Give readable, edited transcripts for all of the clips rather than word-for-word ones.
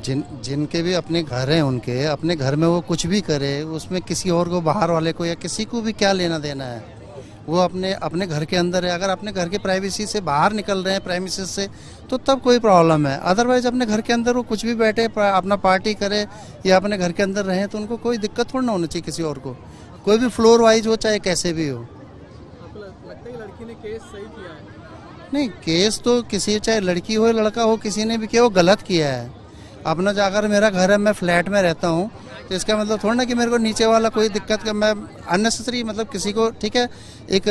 जिनके भी अपने घर हैं, उनके अपने घर में वो कुछ भी करे, उसमें किसी और को, बाहर वाले को या किसी को भी क्या लेना देना है। वो अपने अपने घर के अंदर है। अगर अपने घर के प्राइवेसी से बाहर निकल रहे हैं, प्राइवेसी से, तो तब कोई प्रॉब्लम है। अदरवाइज अपने घर के अंदर वो कुछ भी बैठे, अपना पार्टी करे या अपने घर के अंदर रहें, तो उनको कोई दिक्कत थोड़ी ना होनी चाहिए किसी और को। कोई भी फ्लोर वाइज हो, चाहे कैसे भी हो। आपको लगता है कि लड़की ने केस सही किया है? नहीं, केस तो किसी, चाहे लड़की हो लड़का हो, किसी ने भी किया, वो गलत किया है। अपना जाकर, मेरा घर है, मैं फ्लैट में रहता हूँ, तो इसका मतलब थोड़ा ना कि मेरे को नीचे वाला कोई दिक्कत का, मैं अननेसेसरी मतलब किसी को, ठीक है, एक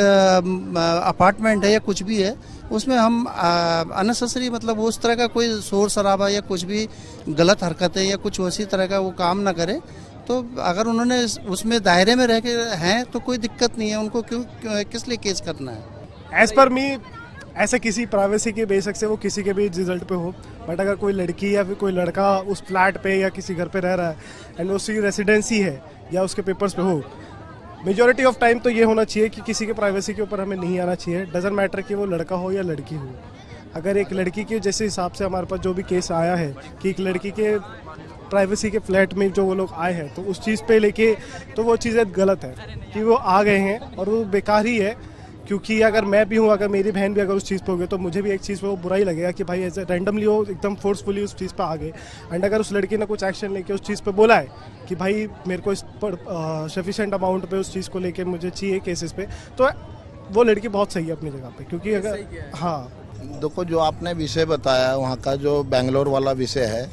अपार्टमेंट है या कुछ भी है, उसमें हम अननेसेसरी मतलब उस तरह का कोई शोर शराबा या कुछ भी गलत हरकतें या कुछ उसी तरह का वो काम ना करे। तो अगर उन्होंने उसमें दायरे में रह के हैं तो कोई दिक्कत नहीं है, उनको क्यों किस लिए केस करना है। एज पर मी, ऐसे किसी प्राइवेसी के बेशक से वो किसी के भी रिजल्ट पे हो, बट अगर कोई लड़की या फिर कोई लड़का उस फ्लैट पे या किसी घर पे रह रहा है एंड उसकी रेसिडेंसी है या उसके पेपर्स पे हो, मेजॉरिटी ऑफ टाइम तो ये होना चाहिए कि किसी के प्राइवेसी के ऊपर हमें नहीं आना चाहिए। डजेंट मैटर कि वो लड़का हो या लड़की हो। अगर एक लड़की के जैसे हिसाब से हमारे पास जो भी केस आया है कि एक लड़की के प्राइवेसी के फ्लैट में जो वो लोग आए हैं, तो उस चीज़ पे लेके तो वो चीज़ें गलत है कि वो आ गए हैं और वो बेकार ही है। क्योंकि अगर मैं भी हूँ, अगर मेरी बहन भी अगर उस चीज़ पे हो गई, तो मुझे भी एक चीज़ पे वो बुरा ही लगेगा कि भाई ऐसे रैंडमली वो एकदम फोर्सफुली उस चीज़ पे आ गए। एंड अगर उस लड़की ने कुछ एक्शन लेके उस चीज़ पे बोला है कि भाई मेरे को इस पर सफिशिएंट अमाउंट पे उस चीज़ को लेके मुझे चाहिए केसेस पे, तो वो लड़की बहुत सही है अपनी जगह पे। क्योंकि अगर हाँ, देखो, जो आपने विषय बताया वहाँ का, जो बेंगलोर वाला विषय है,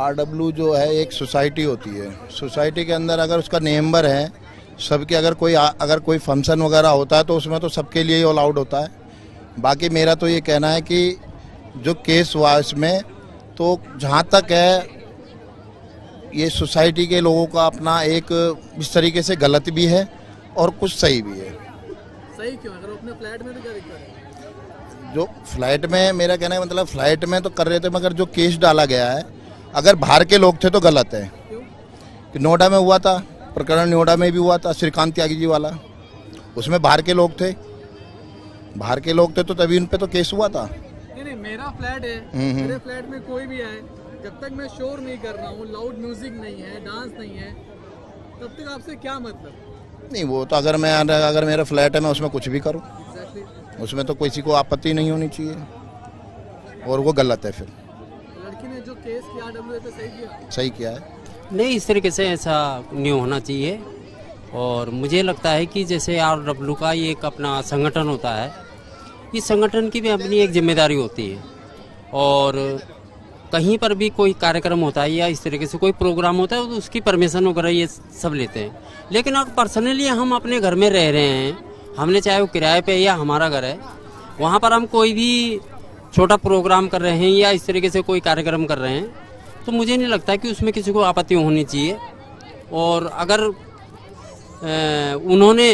RW जो है एक सोसाइटी होती है। सोसाइटी के अंदर अगर उसका मेंबर है सबके, अगर कोई फंक्शन वगैरह होता है तो उसमें तो सबके लिए ही अलाउड होता है। बाकी मेरा तो ये कहना है कि जो केस हुआ इसमें, तो जहाँ तक है ये सोसाइटी के लोगों का अपना एक इस तरीके से गलत भी है और कुछ सही भी है। सही क्यों? अगर अपने फ्लैट में तो क्या दिक्कत है? जो फ्लैट में, मेरा कहना है मतलब फ्लैट में तो कर रहे थे, मगर जो केस डाला गया है, अगर बाहर के लोग थे तो गलत है। क्यों? कि नोएडा में हुआ था प्रकरण, नोएडा में भी हुआ था श्रीकांत त्यागी जी वाला, उसमें बाहर के लोग थे, तो तभी उन पे तो केस हुआ था। नहीं, मेरा फ्लैट है, मेरे फ्लैट में कोई भी आए, जब तक मैं शोर नहीं कर रहा हूँ, लाउड म्यूजिक नहीं है, डांस नहीं है, तब तक आपसे क्या मतलब? नहीं, वो तो अगर मेरा फ्लैट है, मैं उसमें कुछ भी करूँ, Exactly. उसमें तो किसी को आपत्ति नहीं होनी चाहिए, और वो गलत है। फिर लड़की ने जो केस किया RWA पे सही किया है। नहीं, इस तरीके से ऐसा नहीं होना चाहिए। और मुझे लगता है कि जैसे RW का ये एक अपना संगठन होता है, इस संगठन की भी अपनी एक जिम्मेदारी होती है। और कहीं पर भी कोई कार्यक्रम होता है या इस तरीके से कोई प्रोग्राम होता है, तो उसकी परमिशन वगैरह ये सब लेते हैं। लेकिन अगर पर्सनली हम अपने घर में रह रहे हैं, हमने चाहे वो किराए पे या हमारा घर है, वहाँ पर हम कोई भी छोटा प्रोग्राम कर रहे हैं या इस तरीके से कोई कार्यक्रम कर रहे हैं, तो मुझे नहीं लगता कि उसमें किसी को आपत्ति होनी चाहिए। और अगर उन्होंने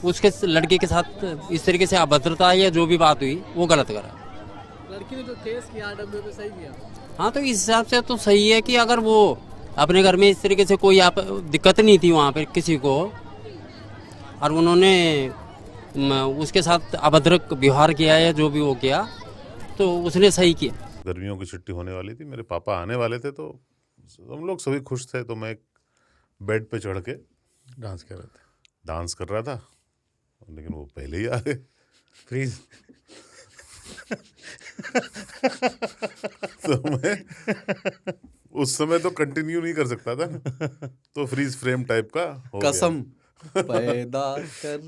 उसके लड़के के साथ इस तरीके से अभद्रता या जो भी बात हुई, वो गलत करा। लड़की ने जो केस किया RWA पे सही किया? हाँ, तो इस हिसाब से तो सही है कि अगर वो अपने घर में इस तरीके से कोई दिक्कत नहीं थी वहाँ पे किसी को, और उन्होंने उसके साथ अभद्र व्यवहार किया या जो भी वो किया, तो उसने सही किया। गर्मियों की छुट्टी होने वाली थी, मेरे पापा आने वाले थे, तो हम लोग सभी खुश थे। तो मैं एक बेड पे चढ़ के डांस कर रहा था, लेकिन वो पहले ही आ गए। फ्रीज। तो मैं उस समय तो कंटिन्यू नहीं कर सकता था, तो फ्रीज फ्रेम टाइप का हो गया। कसम पैदा कर